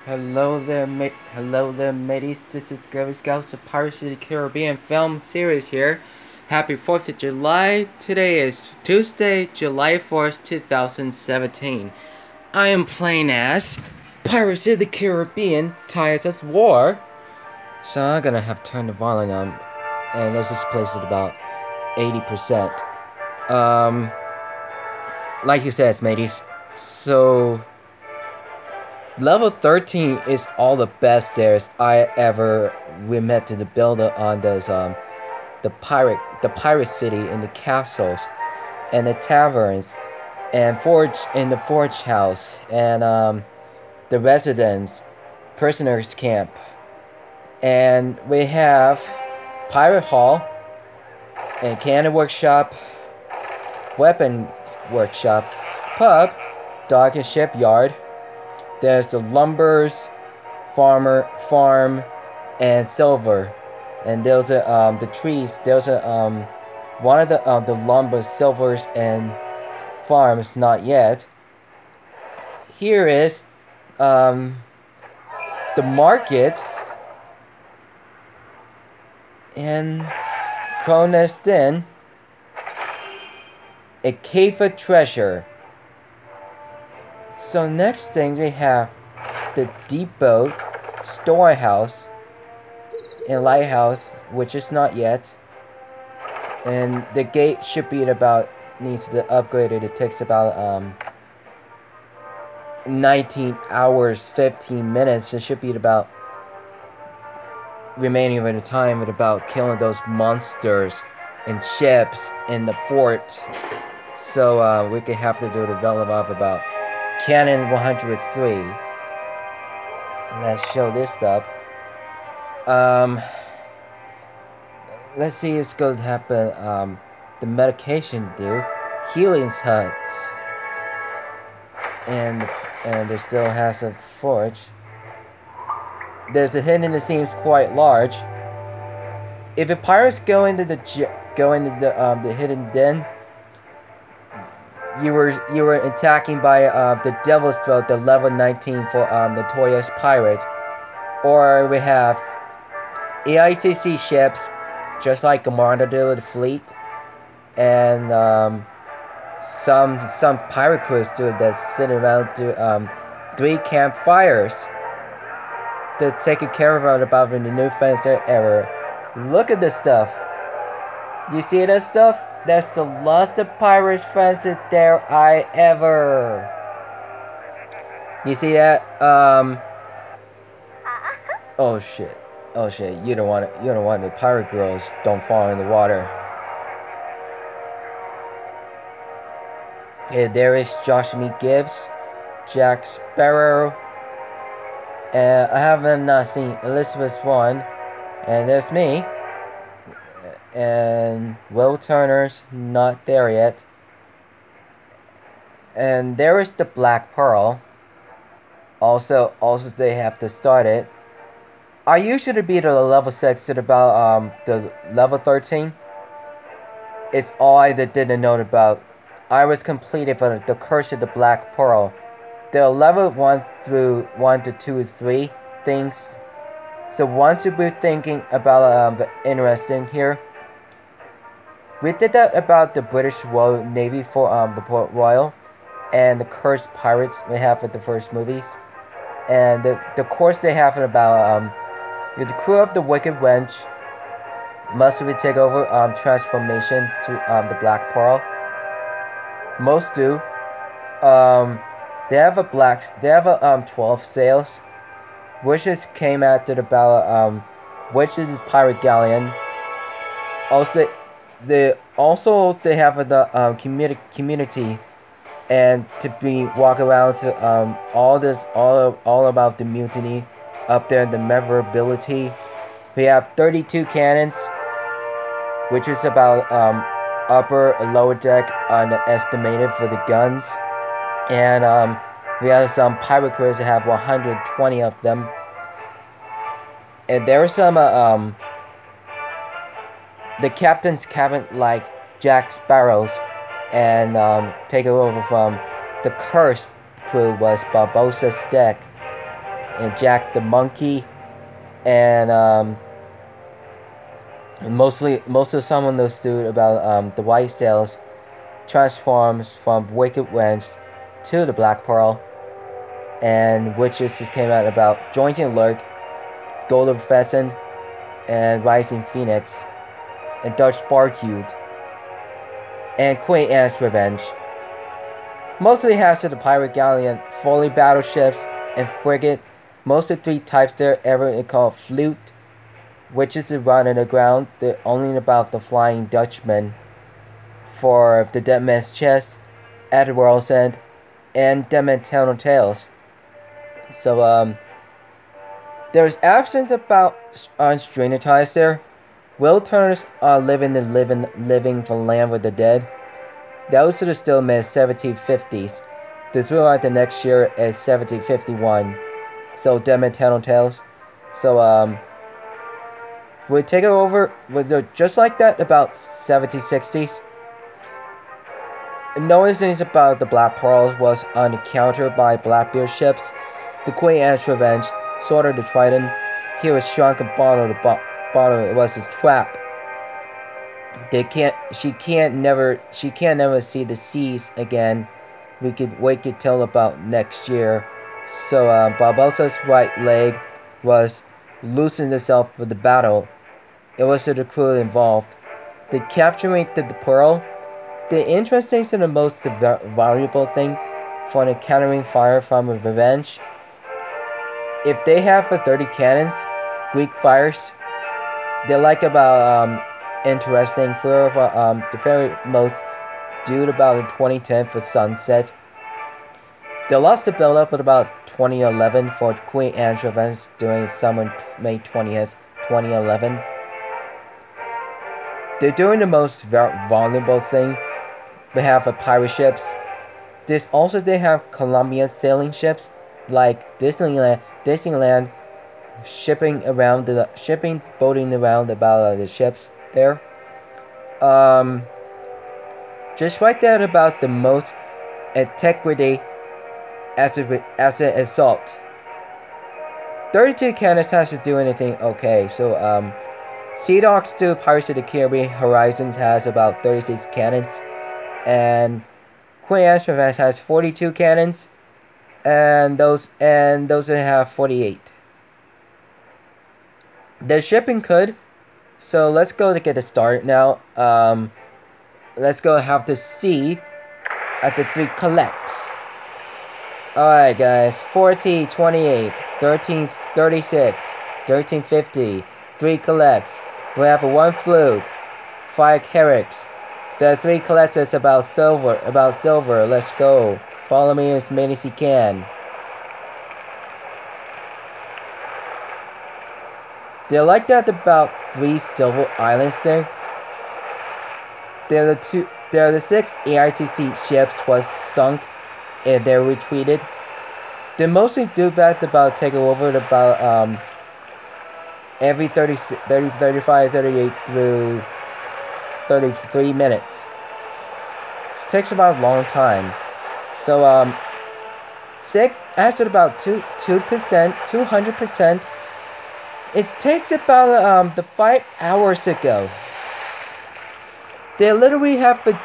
Hello there, mateys. This is Gary Scouts of Pirates of the Caribbean film series here. Happy 4th of July. Today is Tuesday, July 4th, 2017. I am playing as Pirates of the Caribbean, Tides War. So I'm gonna have to turn the volume on, and let's just place it about 80%. Like you said, mateys. So level 13 is all the best there's I ever we met to the builder on those the pirate city and the castles and the taverns and the forge house and the residence prisoners camp, and we have pirate hall and cannon workshop, weapons workshop, pub, dock and shipyard. There's the lumbers, farm, and silver, and those are the trees. Those are one of the lumber, silvers, and farms. Not yet. Here is the market and Cronus Inn, a cave of treasure. So next thing we have the depot, storehouse, and lighthouse, which is not yet. And the gate should be needs to be upgraded. It takes about 19 hours 15 minutes. It should be about remaining of the time at about killing those monsters and ships in the fort. So we could have to do the develop of about Cannon 103. Let's show this stuff. Let's see, it's going to happen. The medication do Healing's hut, and it still has a forge. There's a hidden that seems quite large. If the pirates go into the hidden den, you were attacking by the Devil's Throat, the level 19 for Notorious Pirate, or we have EITC ships, just like Commander did the fleet, and some pirate crews too that sit around to 3 campfires to take care of about the new fence era. Look at this stuff. You see that stuff? That's the last of pirate fences there I ever. You see that? Oh shit. Oh shit. You don't want the pirate girls don't fall in the water. Okay, there is Josh Me Gibbs, Jack Sparrow, and I haven't seen Elizabeth Swan, and there's me. And Will Turner's not there yet. And there is the Black Pearl. Also they have to start it. I usually beat the level 6 at about the level 13. It's all I didn't know about. I was completed for the Curse of the Black Pearl. There are level 1 through 1 to 2 3 things. So once you're thinking about the interesting here. We did that about the British Royal Navy for the Port Royal and the Cursed Pirates we have with the first movies, and the course they have about the crew of the Wicked Wench must we take over transformation to the Black Pearl. Most do. They have a 12 sails, which came after the battle which is pirate galleon. They have the community, and to walk around to all about the mutiny up there, the memorability. We have 32 cannons, which is about upper and lower deck estimated for the guns, and we have some pirate crews that have 120 of them, and there are some the captain's cabin like Jack Sparrow's, and take over from the Cursed crew was Barbossa's deck. and Jack the Monkey, and most of some of those dude about the White Sails transforms from Wicked Wench to the Black Pearl, and witches just came out about Jointing Lurk, Golden Pheasant, and Rising Phoenix, and Dutch Barcute, and Queen Anne's Revenge. Mostly has to the pirate galleon, fully battleships, and frigate. Most of the 3 types there ever called flute, which is run in the ground. They're only about the Flying Dutchman for the Dead Man's Chest at the World's End, and Dead Man's Tales. So there's absence about on Stranger Tides there. Will Turner's living for Land with the Dead. Those are still mid 1750s. They threw out the next year as 1751. So Dead Man's Tales. So we take it over with just like that about 1760s. Noticing about the Black Pearl was encountered by Blackbeard ships. The Queen Anne's Revenge, Sword of the Trident. He was shrunk and bottled it was his trap. She can't never see the seas again. We could tell about next year. So Barbossa's right leg was loosened itself for the battle. It was to the crew involved. The capturing the pearl. The interesting and the most valuable thing for encountering fire from a Revenge. If they have 30 cannons, Greek fires, they're like about interesting for the very most due about the 2010 for Sunset. They lost the build up at about 2011 for Queen Anne's Revenge during summer May 20th, 2011. They're doing the most vulnerable thing. They have pirate ships. They have Colombian sailing ships like Disneyland boating around about the ships there. Just like that about the most integrity as an assault. 32 cannons has to do anything okay. So Sea Dogs 2 Pirates of the Caribbean Horizons has about 36 cannons, and Queen Anne's Revenge has 42 cannons, and those that have 48. The shipping could. So let's go to get it started now. Let's go have to see at the 3 collects. Alright guys, 14, 28, 13, 36, 1350, 3 collects. We have 1 flute, 5 carracks. The 3 collects is about silver, let's go. Follow me as many as you can. They're like that about 3 silver islands there. They're the 6 AITC ships was sunk and they're retreated. They mostly do that about take over about every 30, 35, 38 through 33 minutes. It takes about a long time. So 6 acid about 2%, 200%. It takes about the 5 hours to go. They literally have the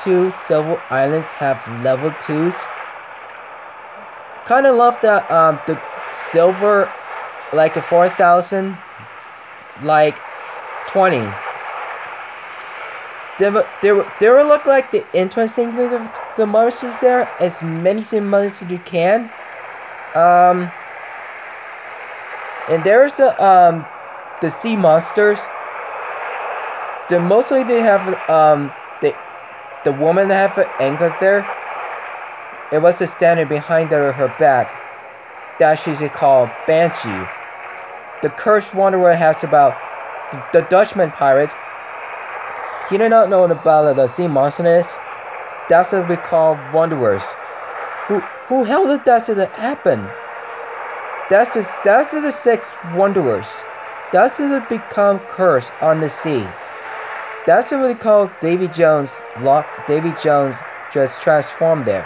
2 silver islands have level 2s. Kinda love that the silver like a 4,000 like 20. They will look like the interesting thing of the monsters there, as many monsters as you can. And there's the sea monsters. Mostly they have the woman that have an anchor there. It was just standing behind her back. That she's called Banshee. The Cursed Wanderer has about the Dutchman pirate. He did not know about the sea monsters. That's what we call wanderers. Who hell did that happen? That's the 6 wanderers. That's what become cursed on the sea. That's what we call Davy Jones. Davy Jones just transformed there.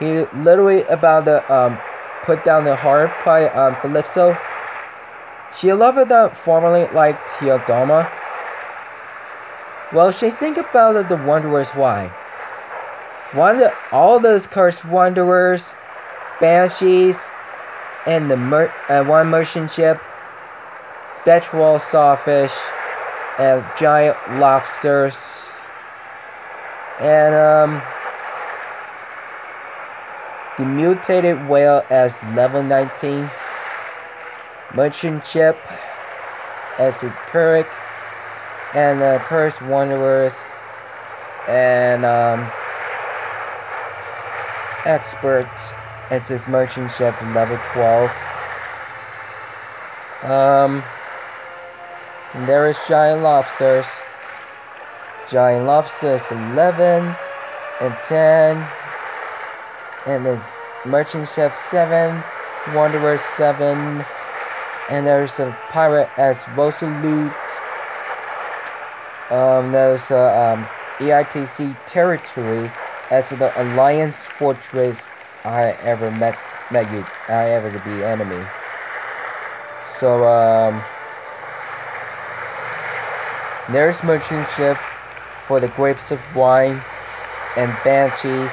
He literally about the put down the harp by Calypso. She loved that formerly like Teodama. Well, she think about the Wanderers why. All those cursed Wanderers, Banshees, and one merchant ship, spectral sawfish, and giant lobsters, and the mutated whale as level 19, merchant ship as its Kurek, and the cursed wanderers, and expert as its merchant ship level 12. And there is giant lobsters. Giant lobsters 11 and 10. And there's merchant ship 7. Wanderer 7. And there's a pirate as Resolute. There's EITC territory as the Alliance Fortress I ever to be enemy. So there's merchant ship for the grapes of wine and banshees,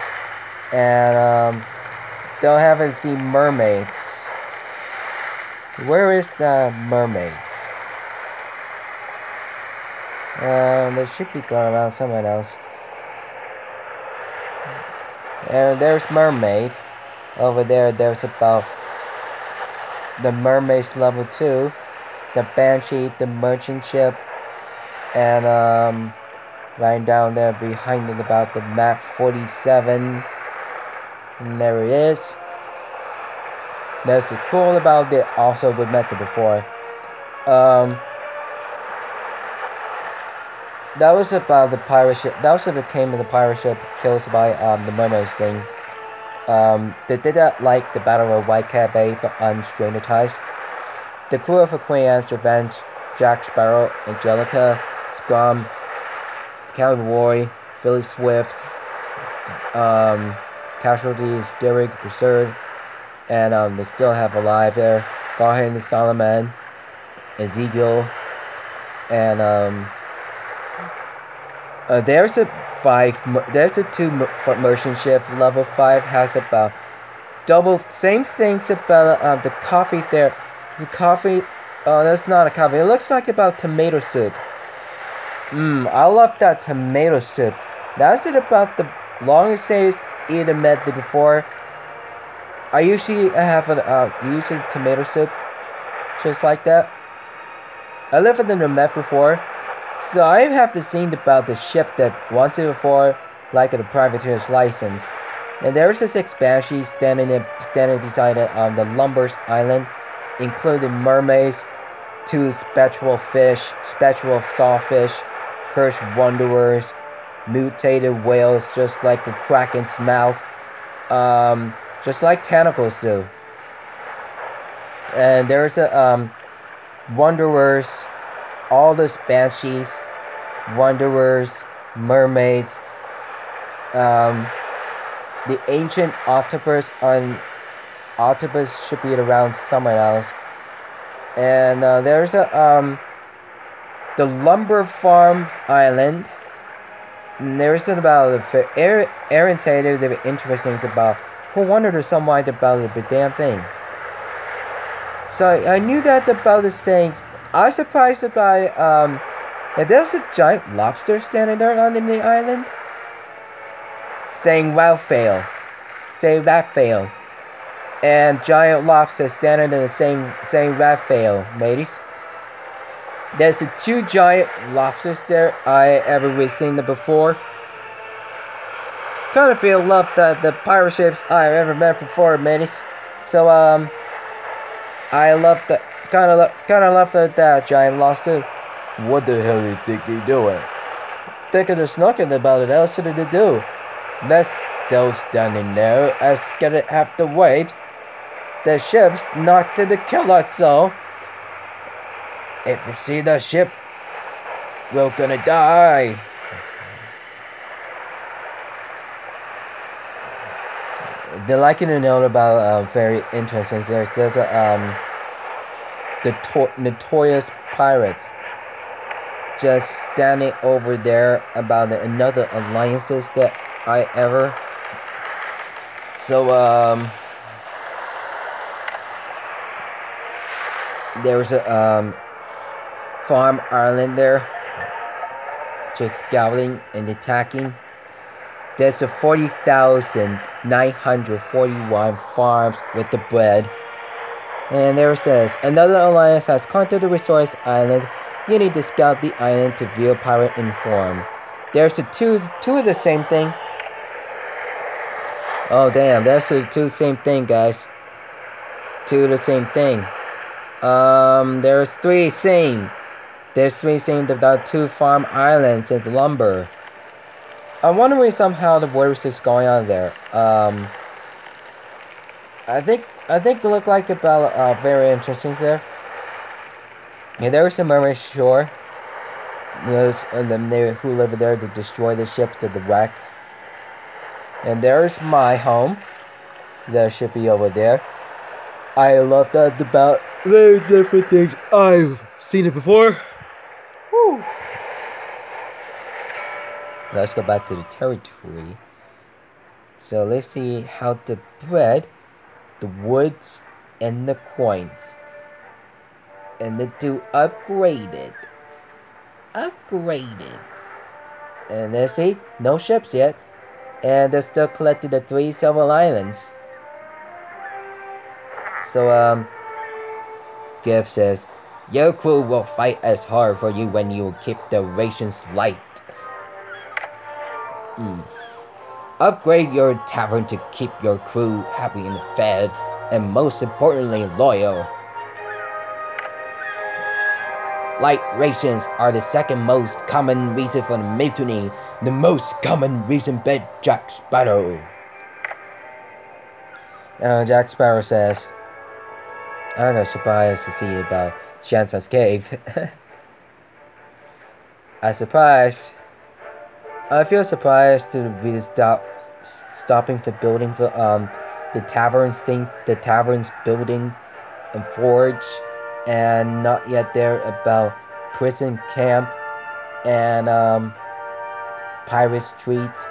and don't haven't seen mermaids. Where is the mermaid? There should be going around somewhere else. And there's mermaid. Over there, there's about the mermaid's level 2, the banshee, the merchant ship, and right down there behind it about the map 47. And there it is. That's the cool about it. Also, we met it before. That was about the pirate ship. That was the came of the pirate ship killed by the mermaid things. They did that like the Battle of White Cat Bay for Unstrained Ties. The crew of Queen Anne's Revenge, Jack Sparrow, Angelica, Scum, Cowboy, Philly Swift, Casualties, Derrick, Berserd, and they still have alive there. Garhan the Solomon, Ezekiel, and there's a 2 merchant ship. Level 5 has about double same things about the coffee there. The coffee, oh, that's not a coffee. It looks like about tomato soup. I love that tomato soup. That's it about the longest days either met before. I usually have usually tomato soup, just like that. I lived in the Met before. So I have seen about the ship that once before, like the privateer's license, and there's a 6 banshees standing beside it on the Lumbers Island, including mermaids, 2 spectral fish, spectral sawfish, cursed wanderers, mutated whales, just like the kraken's mouth, just like tentacles do. And there's a wanderers. All those banshees, wanderers, mermaids, the ancient octopus should be around somewhere else, and there's a the Lumber Farms Island. And there's about Aaron Taylor. They were interesting about who wondered somewhat about the damn thing. So I knew that about the things. I was surprised about that there's a giant lobster standing there on the island, saying "Wow, fail," saying "That fail," and giant lobster standing in the same saying "That fail," mateys. There's 2 giant lobsters there. I ever really seen them before. Kind of feel love the pirate ships I ever met before, mateys. So I love the. Kind of love that giant lobster. What the hell do you think they're doing? Thinking there's nothing about it else to do. Let's still standing there. Us gonna have to wait. The ship's not to kill us, so if you see the ship, we're gonna die. They'd like you to know about very interesting. There's the notorious pirates just standing over there about another alliances that I ever. So there's a farm island there, just scouting and attacking. There's a 40,941 farms with the bread. And there it says, another alliance has conquered the resource island. You need to scout the island to view pirate inform. There's two of the same thing. Oh damn, that's the two same thing, guys. Two of the same thing. There's three same. There's three same about two farm islands and lumber. I'm wondering somehow the what is going on there. I think it looked like about very interesting there. Yeah, there was a mermaid shore. Those who live there to destroy the ships to the wreck. And there's my home. That should be over there. I love that about very different things. I've seen it before. Woo. Let's go back to the territory. So let's see how the bread, the woods, and the coins. And the two upgraded. And let's see, no ships yet. And they're still collecting the 3 silver islands. So, Gibb says, your crew will fight as hard for you when you keep the rations light. Upgrade your tavern to keep your crew happy and fed, and most importantly, loyal. Light rations are the second most common reason for mutiny. The most common reason, bet Jack Sparrow. Jack Sparrow says, I'm not surprised to see about Shansa's cave. I feel surprised to be stopping for building for the taverns building and forge, and not yet there about prison camp and pirate street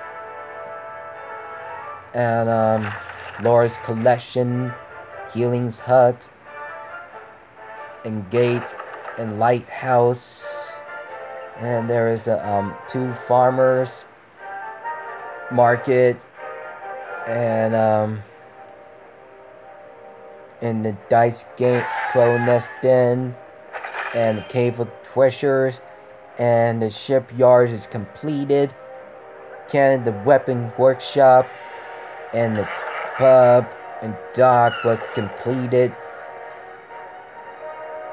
and Laura's collection, Healing's hut, and gate and lighthouse. And there is a 2 farmers market and in the dice game crow nest den and the cave of treasures, and the shipyard is completed. The weapon workshop and the pub and dock was completed.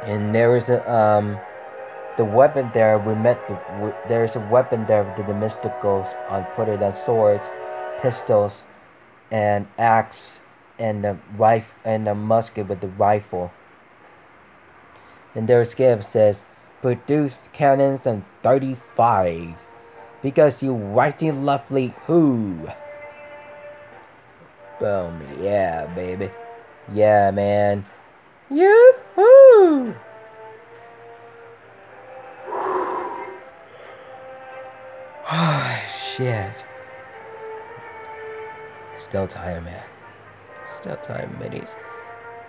And there is a the weapon there we met. There's a weapon there with the mysticals on put it on swords, pistols, and axe, and the rifle and the musket with the rifle. And there's Gibb says, produced cannons and 35 because you righty lovely who. Boom, yeah, baby, yeah, man, yoo-hoo. Shit. Still tired, man. Still tired, middies.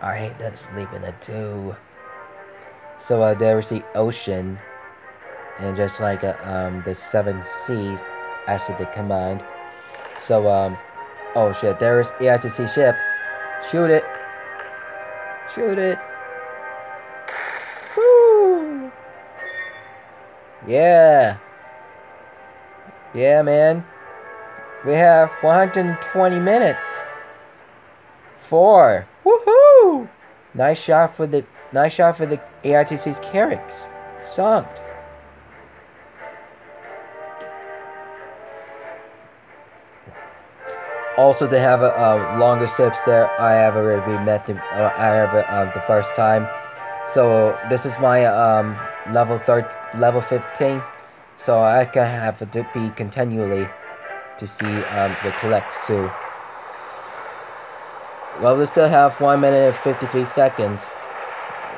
I hate that sleeping at 2. So there's the ocean, and just like the 7 seas after the command. So oh shit, there's EITC ship. Shoot it. Shoot it. Woo. Yeah. Yeah, man. We have 120 minutes. 4. Woohoo! Nice shot for the AITC's Carricks. Sunked. Also, they have a longer ships there. I have already met them. I have the first time. So this is my level 15. So I can have to be continually to see the collects too. Well, we still have 1 minute and 53 seconds.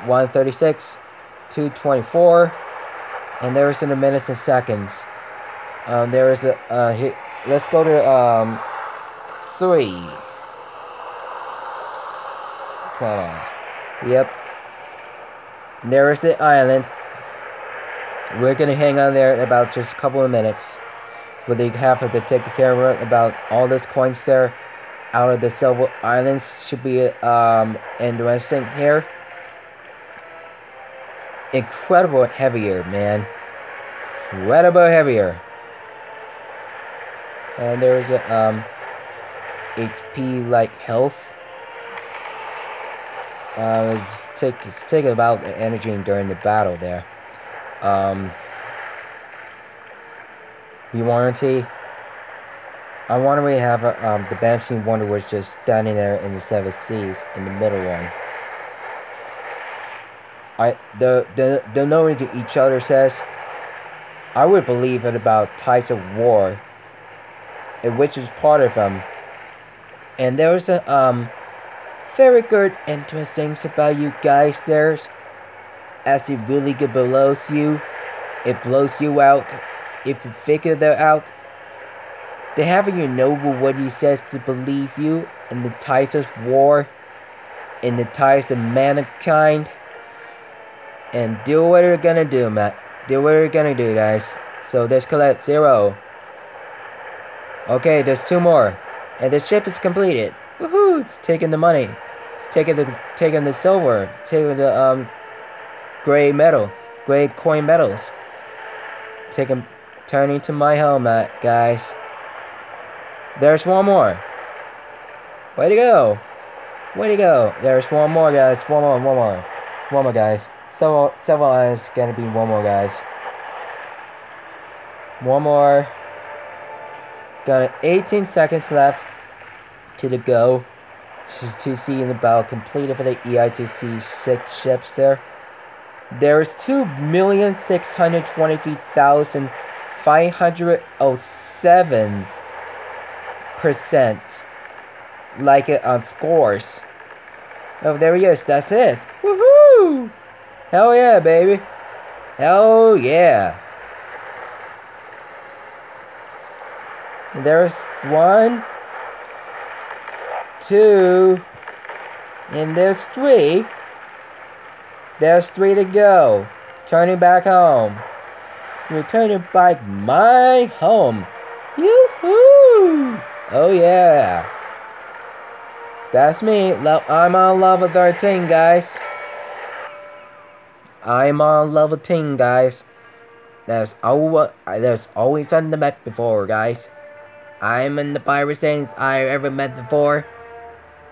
1:36, 2:24, and there's in the minutes and seconds. There is a let's go to 3. Come on. Yep. There is the island. We're gonna hang on there in about just a couple of minutes. Really have to take the camera about all these coins there out of the silver islands. Should be interesting here. Incredible heavier, man. Incredible heavier. And there's a HP like health. It's taking about the energy during the battle there. Warranty. I wonder we have the Banshee Wonder was just standing there in the 7 seas in the middle one. The knowing to each other says, I would believe it about ties of war, which is part of them. And there's a very good interesting about you guys there. As it really good blows you, it blows you out. If you figure that out, they having you know what he says to believe you in the ties of war, in the ties of mankind, and do what you're gonna do, Matt. Do what you're gonna do, guys. So let's collect 0. Okay, there's 2 more, and the ship is completed. Woohoo! It's taking the money. It's taking the silver, taking the gray coin metals. Turning to my helmet, guys. There's 1 more. Way to go! Way to go! There's 1 more, guys. 1 more, guys. Several eyes gonna be 1 more, guys. 1 more. Got 18 seconds left to the go. To see in the battle completed for the EITC 6 ships there. There is 2,623,507% like it on scores. Oh, there he is. That's it. Woohoo! Hell yeah, baby. Hell yeah. There's 1, 2, and there's 3. There's 3 to go. Turning back home. Returning back my home. Yoo-hoo! Oh yeah. That's me. I'm on level 13, guys. I'm on level 10, guys. There's always on the map before, guys. I'm in the pirate saints I've ever met before.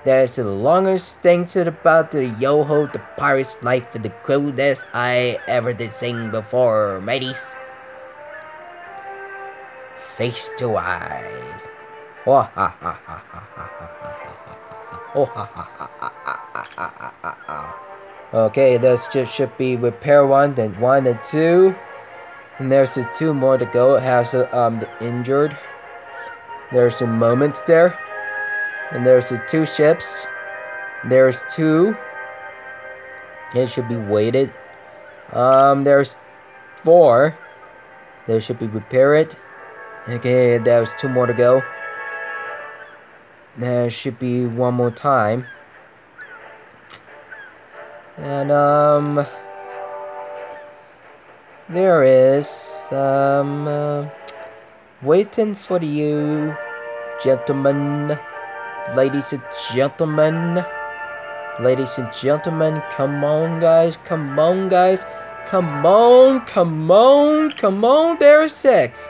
That's the longest thing about the yo-ho, the pirate's life for the crew that I ever did sing before, mateys. Face to eyes. Oh ha ha ha ha ha ha ha. Oh ha ha ha ha ha ha ha. Okay, this should be repair 1, then 1 and 2. And there's the 2 more to go. It has the injured. There's some moments there. And there's the 2 ships. There's 2. It should be weighted. There's 4. They should be repaired. Okay, there's 2 more to go. There should be 1 more time. And there is waiting for you, gentlemen. Ladies and gentlemen, come on, guys, come on, there's 6.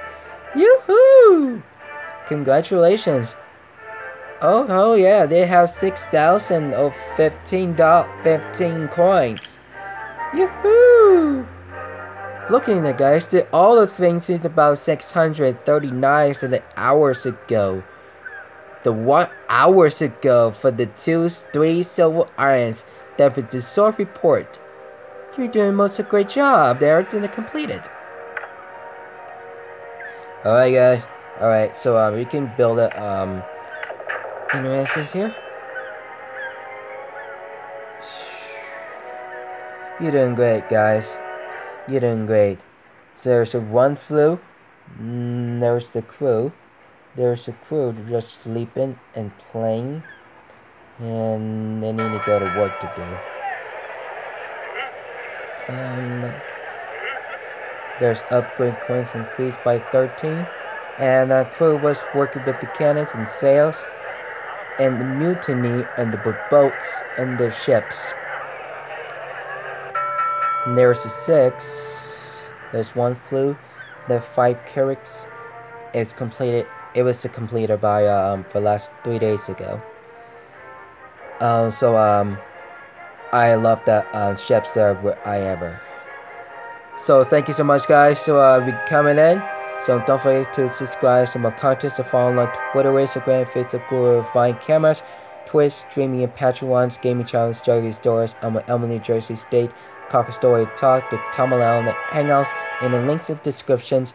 Yoo-hoo! Congratulations. Oh yeah, they have 6,000 of 15 coins. Yoo-hoo! Looking at guys, all the things is about 639 hours ago. The 1 hours ago for the 3 silver irons that was the sword report. You're doing most a great job there to complete it. Alright guys. Alright, so we can build a interesting here. You're doing great, guys. You're doing great. So there's a one flu. There's the crew. There's a crew just sleeping and playing. And they need to go to work to do. There's upgrade coins increased by 13. And the crew was working with the cannons and sails. And the mutiny and the boats and the ships. And there's a 6. There's one flu. The 5 carracks is completed. It was completed by for last 3 days ago. I love that ships there where I ever. So thank you so much, guys. So be coming in. So don't forget to subscribe to my content. So follow on Twitter, Instagram, Facebook, Google, Vine Cameras, Twitch, streaming, and Patreons, gaming channels, Juggy Stores. I'm in Elma, New Jersey State. Cocker Story Talk, the Tamalal, and the Hangouts, and the links in the descriptions.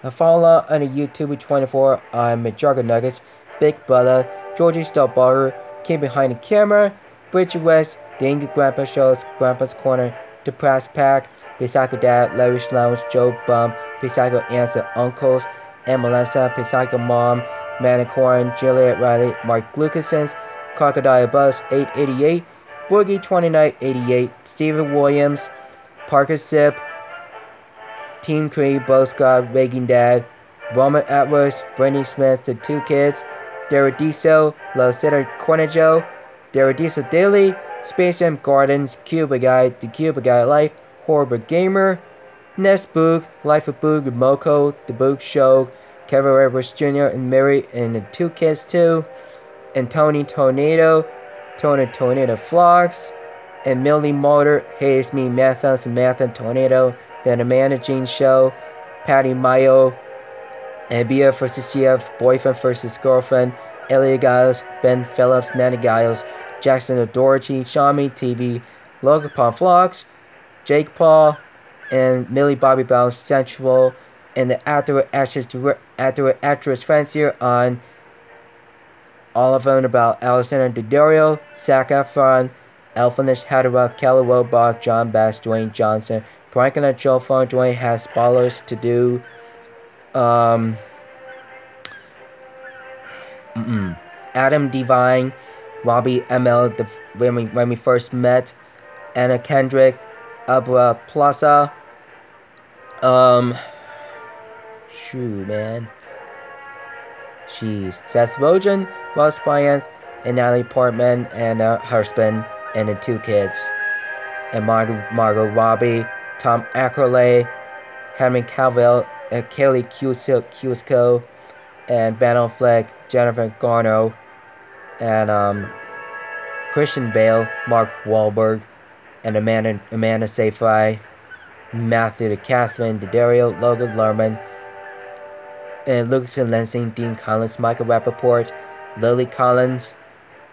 Follow along on the YouTube 24. I'm Jugger Nuggets, Big Brother, Georgie Starbutter, King Behind the Camera, Bridget West, The Angry Grandpa Shows, Grandpa's Corner, The Brass Pack, Pisaka Dad, Larry's Lounge, Joe Bum, Pisaka Aunts and Uncles, and Melissa, Pisaka Mom, Manicorn, Juliet Riley, Mark Lucasons, Crocodile Bus 888, Boogie 2988, Stephen Williams, Parker Sip, Team Creed, Bo Scott, Reagan Dad, Roman Atlas, Brittany Smith, The Two Kids, Derradiso, Love Sitter Cornejo, Derradiso Daily, Space Jam Gardens, Cuba Guy, The Cuba Guy Life, Horrible Gamer, Nest Boog, Life of Boog, Moko, The Boog Show, Kevin Edwards Jr. and Mary, and The Two Kids too, and Tony Tornado, Tony Tornado Vlogs, and Millie Motor, Hey It's Me, Matha, Samantha Tornado, then Amanda Jean Show, Patty Mayo, and Bia vs. GF, Boyfriend vs. Girlfriend, Elliot Giles, Ben Phillips, Nanny Giles, Jackson O'Doherty, Shami TV, Logan Paul Vlogs, Jake Paul, and Millie Bobby Brown Sensual, and the actress fancier on all of them about Alexander Daddario, Zac Efron, Elfinish Hatterrock, Kelly Robach, John Bass, Dwayne Johnson, Franklin and Joe Fon, Dwayne has ballers to do. Adam Devine, Robbie ML, when we first met, Anna Kendrick, Abra Plaza, shoot, man. Jeez. Seth Rogen, Ross Bryant, and Natalie Portman, and her husband, and the two kids. And Margot Robbie, Tom Ackerley, Henry Cavill, Kaylee Cusico, and Ben Affleck, Jennifer Garner, and Christian Bale, Mark Wahlberg, and Amanda Seyfried, Matthew Catherine Daddario, Logan Lerman, and Lucas Lansing, Dean Collins, Michael Rappaport, Lily Collins,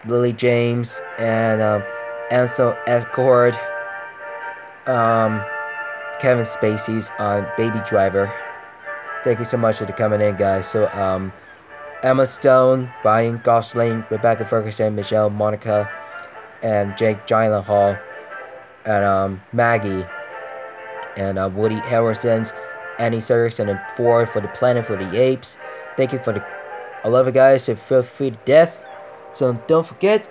Lily James, and Ansel Elgort, Kevin Spacey's on Baby Driver. Thank you so much for coming in, guys. So, Emma Stone, Ryan Gosling, Rebecca Ferguson, Michelle Monica, and Jake Gyllenhaal, and Maggie, and Woody Harrelson's, Annie Serkis, and Ford for the Planet for the Apes. Thank you for I love it, guys. So feel free to death. So don't forget,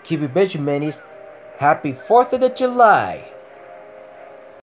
keep it vigilant, Happy 4th of July.